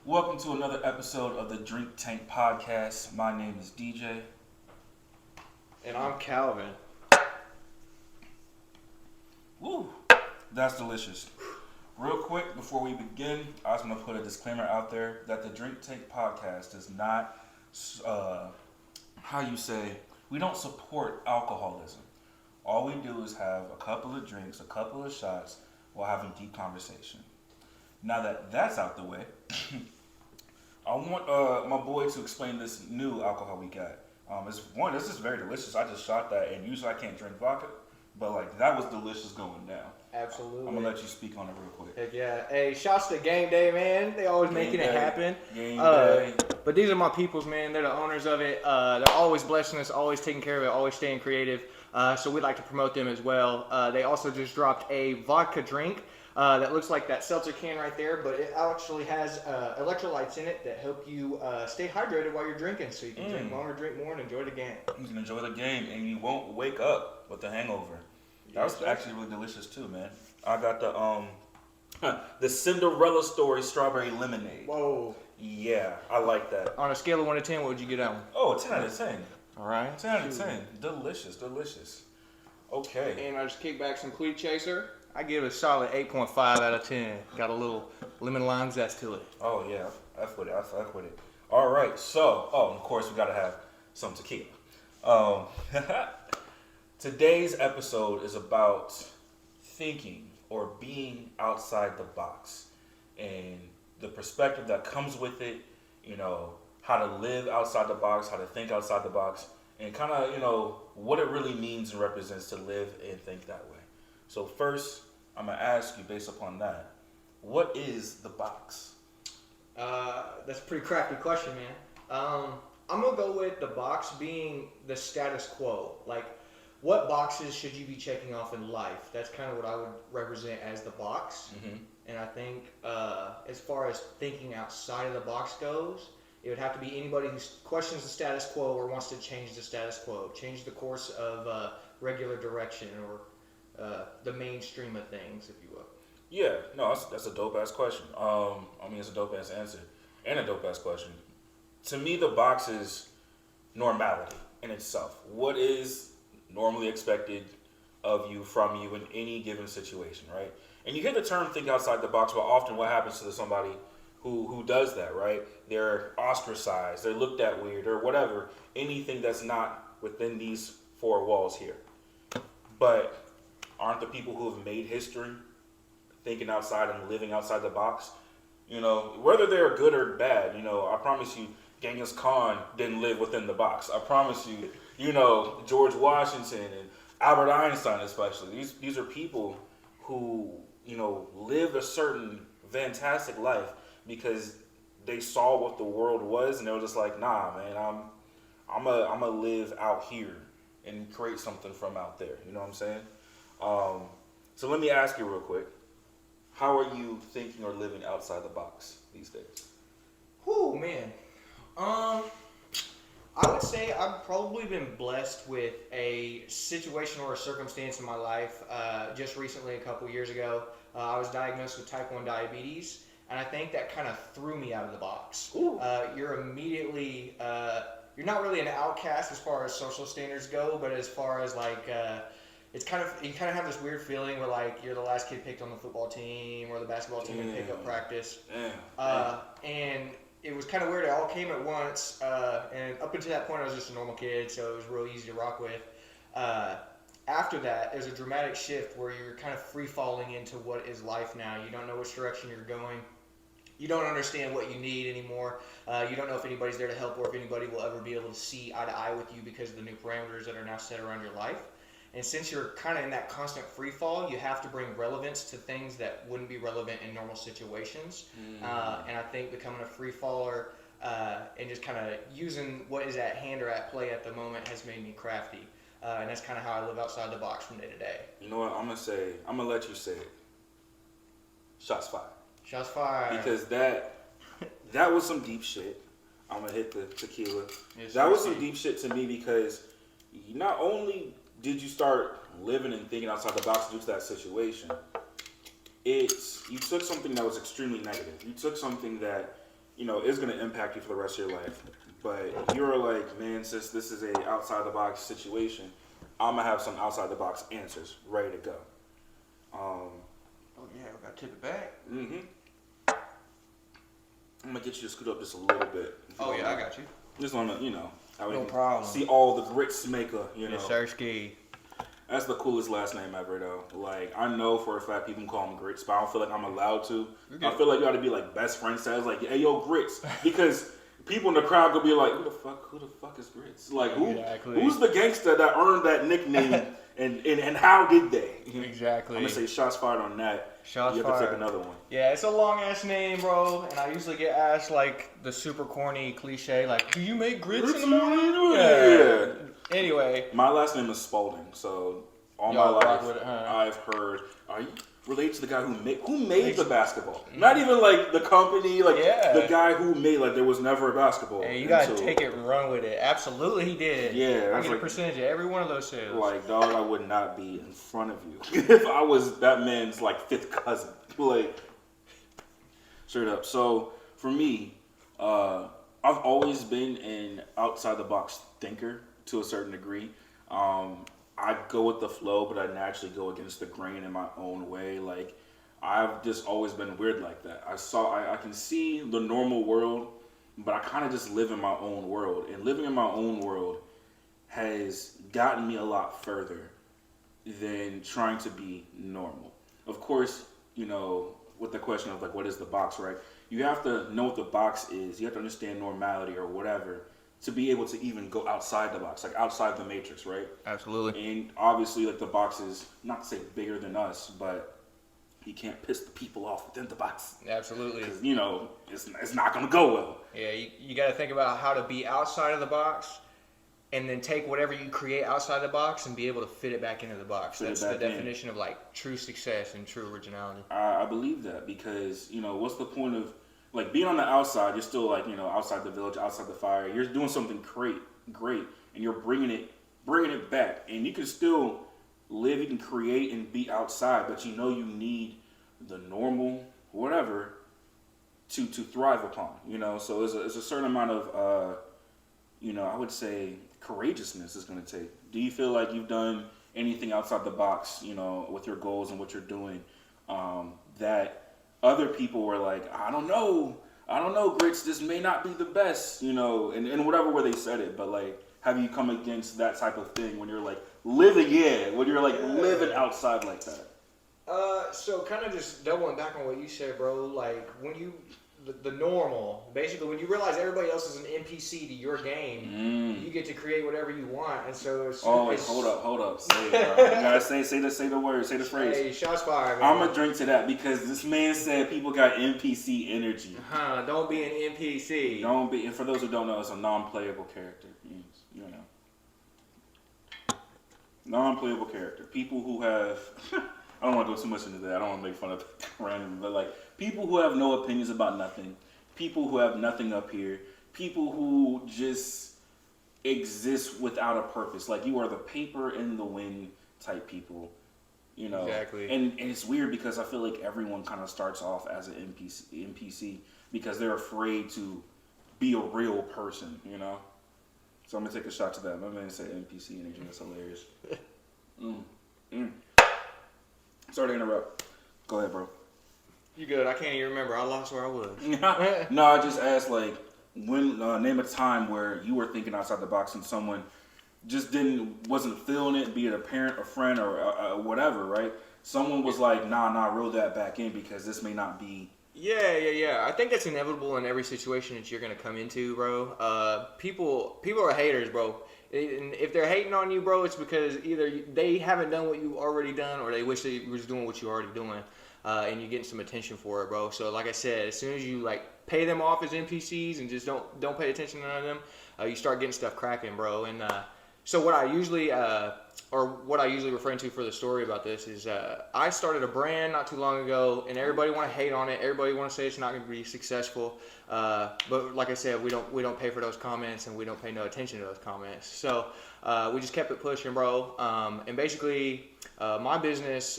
Welcome to another episode of the Drink Tank Podcast. My name is DJ. And I'm Calvin. Woo! That's delicious. Real quick, before we begin, I just want to put a disclaimer out there that the Drink Tank Podcast is not, we don't support alcoholism. All we do is have a couple of drinks, a couple of shots, while having deep conversation. Now that that's out the way, I want my boy to explain this new alcohol we got. This is very delicious. I just shot that, and usually I can't drink vodka, but that was delicious going down. Absolutely. I'm gonna let you speak on it real quick. Heck yeah. Hey, shouts to Game Day, man. They always making it happen. Game Day. But these are my peoples, man. They're the owners of it. They're always blessing us, always taking care of it, always staying creative. So we'd like to promote them as well. They also just dropped a vodka drink that looks like that seltzer can right there, but it actually has electrolytes in it that help you stay hydrated while you're drinking, so you can drink longer, drink more, and enjoy the game. You can enjoy the game, and you won't wake up with a hangover. That was actually really delicious too, man. I got the Cinderella Story Strawberry Lemonade. Whoa. Yeah, I like that. On a scale of 1 to 10, what would you get that one? Oh, 10 out of 10. All right. 10 out of 10. Delicious. Okay. And I just kick back some Cleat Chaser. I give it a solid 8.5 out of 10. Got a little lemon lime zest to it. Oh, yeah. I fuck with it. All right. So, of course, we got to have some tequila. Today's episode is about thinking or being outside the box and the perspective that comes with it, how to live outside the box, how to think outside the box, and kind of, what it really means and represents to live and think that way. So first, I'm going to ask you based upon that, what is the box? That's a pretty crafty question, man. I'm going to go with the box being the status quo. Like, what boxes should you be checking off in life? That's kind of what I would represent as the box. Mm-hmm. And I think as far as thinking outside of the box goes, it would have to be anybody who questions the status quo or wants to change the status quo, change the course of regular direction or the mainstream of things, if you will. Yeah, no, that's a dope-ass question. It's a dope-ass answer and a dope-ass question. To me, the box is normality in itself. What is normally expected of you, from you in any given situation, right? And you hear the term think outside the box, but often what happens to somebody who does that, right? They're ostracized, they're looked at weird, or whatever. Anything that's not within these four walls here. But aren't the people who have made history thinking outside and living outside the box? Whether they're good or bad, I promise you, Genghis Khan didn't live within the box. I promise you, George Washington and Albert Einstein especially. These are people who, lived a certain fantastic life because they saw what the world was and they were just like, nah, man, I'm a live out here and create something from out there. You know what I'm saying? So let me ask you real quick. How are you thinking or living outside the box these days? Whew, man. I would say I've probably been blessed with a situation or a circumstance in my life. Just recently, a couple years ago, I was diagnosed with type 1 diabetes, and I think that kind of threw me out of the box. You're immediately, you're not really an outcast as far as social standards go, but as far as it's you kind of have this weird feeling where you're the last kid picked on the football team or the basketball team in pickup practice. And it was kind of weird. It all came at once, and up until that point, I was just a normal kid, so it was real easy to rock with. After that, there's a dramatic shift where you're kind of free-falling into what is life now. You don't know which direction you're going. You don't understand what you need anymore. You don't know if anybody's there to help or if anybody will ever be able to see eye to eye with you because of the new parameters that are now set around your life. And since you're kind of in that constant free fall, you have to bring relevance to things that wouldn't be relevant in normal situations. And I think becoming a free faller and just kind of using what is at hand or at play at the moment has made me crafty. And that's kind of how I live outside the box from day to day. You know what? I'm going to let you say it. Shots fired. Shots fired. Because that was some deep shit. I'm going to hit the tequila. That was some deep shit to me because not only did you start living and thinking outside the box due to that situation, you took something that was extremely negative. You took something that is going to impact you for the rest of your life. But you're like, man, since this is a outside the box situation, I'm gonna have some outside the box answers ready to go. Oh yeah, we gotta tip it back. I'm gonna get you to scoot up just a little bit. Oh yeah, I got you. Just wanna, No problem. see all the grits maker, Yes, sir, ski. That's the coolest last name ever, though. Like, I know for a fact people call him Grits, but I don't feel like I'm allowed to. I feel like you ought to be like best friend says, like, hey, yo, Grits. Because people in the crowd could be like, who the fuck is Grits? Like, who's the gangster that earned that nickname and how did they? Exactly. I'm going to say shots fired on that. Shots you have fired. to take another one. Yeah, it's a long ass name, bro. And I usually get asked like the super corny cliche, like, do you make grits in the morning? Yeah. Anyway. My last name is Spalding, so all my life I've heard, are you related to the guy who made the basketball? Not even like the company, like the guy who made, like there was never a basketball. Hey, you gotta take it and run with it. Absolutely he did. Yeah. I get a percentage of every one of those sales. Like, dog, I would not be in front of you if I was that man's like fifth cousin. Like, straight up. So for me, I've always been an outside the box thinker to a certain degree. I go with the flow, but I naturally go against the grain in my own way. Like, I've just always been weird like that. I can see the normal world, but I kind of just live in my own world. And living in my own world has gotten me a lot further than trying to be normal. Of course, with the question of like, what is the box, right? You have to know what the box is. You have to understand normality or whatever to be able to even go outside the box, like outside the matrix, right? Absolutely. And obviously, like the box is not to say bigger than us, but you can't piss the people off within the box. Absolutely. Because it's not gonna go well. Yeah, you got to think about how to be outside of the box, and then take whatever you create outside the box and be able to fit it back into the box. That's the definition of like true success and true originality. I believe that because what's the point of like being on the outside? You're still like outside the village, outside the fire. You're doing something great, and you're bringing it back. And you can still live, you can create and be outside, but you need the normal whatever to thrive upon. So it's a certain amount of I would say courageousness is going to take. Do you feel like you've done anything outside the box, with your goals and what you're doing, that other people were like, I don't know, Grits, this may not be the best, and whatever way they said it, but like, have you come against that type of thing when you're like living outside like that? So kind of just doubling back on what you said, bro, like when you, the normal, basically when you realize everybody else is an NPC to your game, you get to create whatever you want, and so it's... Oh, wait, hold up. Say it, bro. You gotta say the word, say the phrase. Hey, shots fired, man. I'm gonna drink to that because this man said people got NPC energy. Don't be an NPC. Don't be, and for those who don't know, it's a non-playable character. Non-playable character. People who have... I don't want to go too much into that. I don't want to make fun of random, but like people who have no opinions about nothing, people who have nothing up here, people who just exist without a purpose. Like you are the paper in the wind type people, Exactly. And it's weird because I feel like everyone kind of starts off as an NPC because they're afraid to be a real person, So I'm gonna take a shot to that. My man said NPC energy. That's hilarious. Sorry to interrupt. Go ahead, bro. You good? I can't even remember. I lost where I was. No, I just asked like when name a time where you were thinking outside the box and someone just wasn't feeling it, be it a parent, a friend, or whatever, right? Someone was like, nah, reel that back in because this may not be. Yeah. I think that's inevitable in every situation that you're gonna come into, bro. People are haters, bro. And if they're hating on you, bro, it's because either they haven't done what you've already done, or they wish they was doing what you're already doing, and you're getting some attention for it, bro. So, like I said, as soon as you like pay them off as NPCs and just don't pay attention to them, you start getting stuff cracking, bro. And so what I usually refer to for the story about this is I started a brand not too long ago, and everybody want to hate on it. Everybody want to say it's not going to be successful. But like I said, we don't pay for those comments, and we don't pay no attention to those comments. So we just kept it pushing, bro. And basically, my business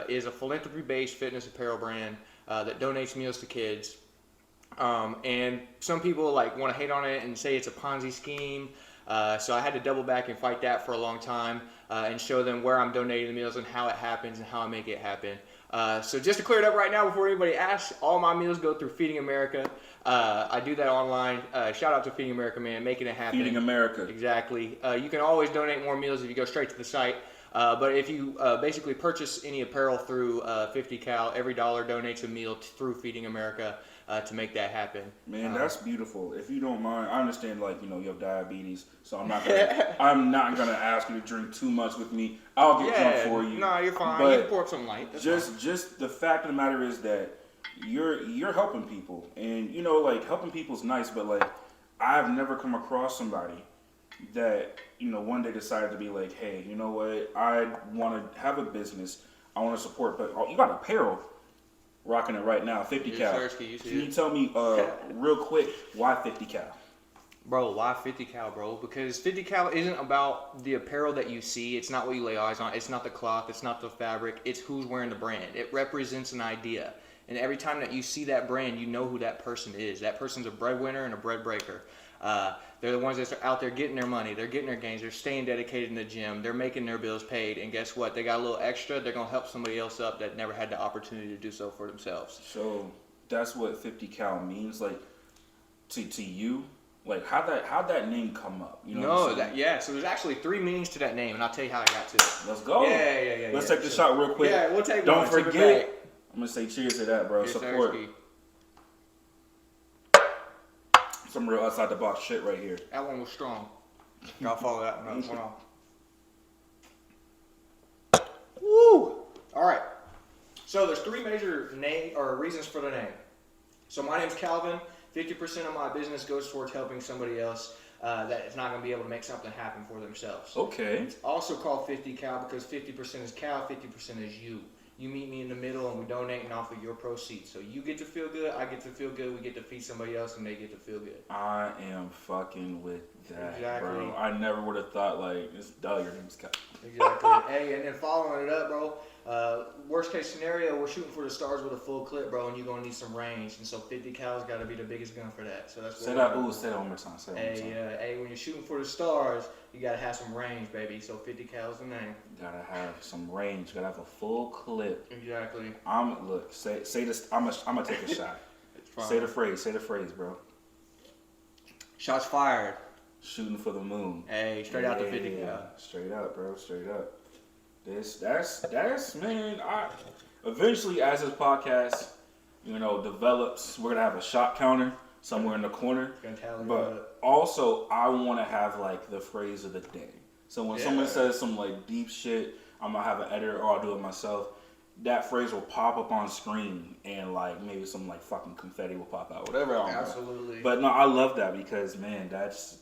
is a philanthropy-based fitness apparel brand that donates meals to kids. And some people like want to hate on it and say it's a Ponzi scheme. So I had to double back and fight that for a long time and show them where I'm donating the meals and how it happens and how I make it happen. So just to clear it up right now before anybody asks, all my meals go through Feeding America. I do that online. Shout out to Feeding America, man, making it happen. Feeding America. Exactly. You can always donate more meals if you go straight to the site. But if you basically purchase any apparel through 50 Cal, every dollar donates a meal through Feeding America to make that happen. Man, that's beautiful. If you don't mind, I understand, like, you know, you have diabetes, so I'm not gonna ask you to drink too much with me. I'll get drunk for you. No, you're fine. But you can pour up some light. That's just the fact of the matter is that you're helping people, and you know, like, helping people's nice, but like, I've never come across somebody that, you know, one day decided to be like, hey, you know what, I want to have a business, I want to support, but you got apparel, rocking it right now, 50 cal. Can you tell me real quick why 50 cal? Bro, why 50 cal, bro? Because 50 cal isn't about the apparel that you see. It's not what you lay eyes on. It's not the cloth. It's not the fabric. It's who's wearing the brand. It represents an idea. And every time that you see that brand, you know who that person is. That person's a breadwinner and a bread breaker. They're the ones that are out there getting their money. They're getting their gains. They're staying dedicated in the gym. They're making their bills paid. And guess what? They got a little extra. They're going to help somebody else up that never had the opportunity to do so for themselves. So that's what 50 cal means, like, to you? Like, how'd that name come up? You know So there's actually 3 meanings to that name, and I'll tell you how I got to it. Let's go. Yeah. Let's take the shot real quick. Yeah, we'll take Don't one. forget. I'm going to say cheers to that, bro. Cheers, Support. Thursky. Some real outside the box shit right here. That one was strong. Y'all follow that one off. Woo! All right. So there's 3 major reasons for the name. So my name's Calvin. 50% of my business goes towards helping somebody else that is not going to be able to make something happen for themselves. Okay. It's also called 50 Cal because 50% is Cal, 50% is you. You meet me in the middle and we donate off of your proceeds. So you get to feel good, I get to feel good, we get to feed somebody else and they get to feel good. I am fucking with that, Exactly. bro. I never would have thought, like, it's duh, your name's Cal. Exactly. Hey, and then following it up, bro, worst case scenario, we're shooting for the stars with a full clip, bro, and you're going to need some range. And so 50 cal's got to be the biggest gun for that. So that's what say that one more time. Hey, when you're shooting for the stars, you got to have some range, baby. So 50 cal's the name. Gotta have some range. Gotta have a full clip. Exactly. Say this. I'm gonna take a shot. It's fine. Say the phrase, bro. Shots fired. Shooting for the moon. Hey, straight out the 50 cal. Straight up, bro. Straight up. That's man. Eventually, as this podcast, you know, develops, we're gonna have a shot counter somewhere in the corner. But also, I want to have like the phrase of the day. So when someone says some like deep shit, I'm gonna have an editor or I'll do it myself. That phrase will pop up on screen and like maybe some like fucking confetti will pop out, whatever. Absolutely. But no, I love that because man, that's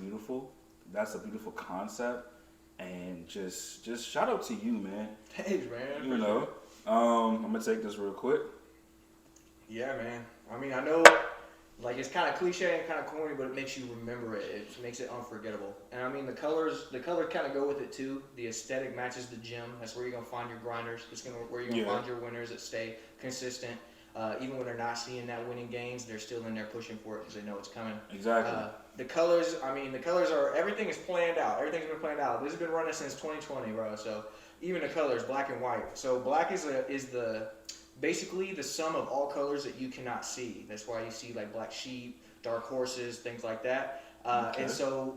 beautiful. That's a beautiful concept. And just shout out to you, man. Thanks, man. You know, I'm gonna take this real quick. Yeah, man. I mean, I know, like, it's kind of cliche and kind of corny, but it makes you remember it. It makes it unforgettable. And I mean, the colors kind of go with it too. The aesthetic matches the gym. That's where you're gonna find your grinders. It's where you're gonna find your winners that stay consistent. Even when they're not seeing that winning gains, they're still in there pushing for it because they know it's coming. Exactly. The colors are, everything is planned out. Everything's been planned out. This has been running since 2020, bro. So even the colors, black and white. So black is basically the sum of all colors that you cannot see. That's why you see like black sheep, dark horses, things like that. And so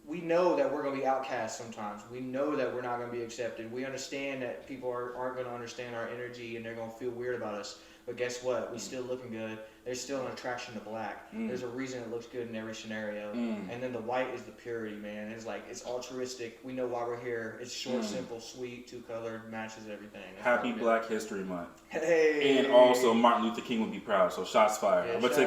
we know that we're going to be outcast sometimes. We know that we're not going to be accepted. We understand that people aren't going to understand our energy and they're going to feel weird about us. But guess what? We still looking good. There's still an attraction to black. There's a reason it looks good in every scenario. And then the white is the purity, man. It's like, it's altruistic. We know why we're here. It's short, simple, sweet, 2-colored, matches everything. That's Happy Black History Month. Hey. And also Martin Luther King would be proud. So shots fired. Yes,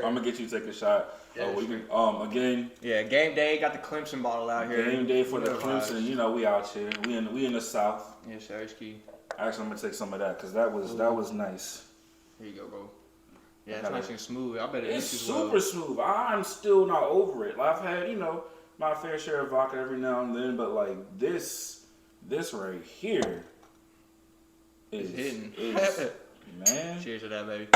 I'm gonna get you to take a shot. We can again. Yeah, game day. Got the Clemson bottle out here. Game day for the Clemson. You know we out here. We in the South. Yes, sir. Ski. Actually, I'm gonna take some of that because that was nice. Here you go, bro. Yeah, it's nice and smooth. I bet it's super smooth. I'm still not over it. I've had, you know, my fair share of vodka every now and then, but like this right here is hitting. Man. Cheers to that, baby.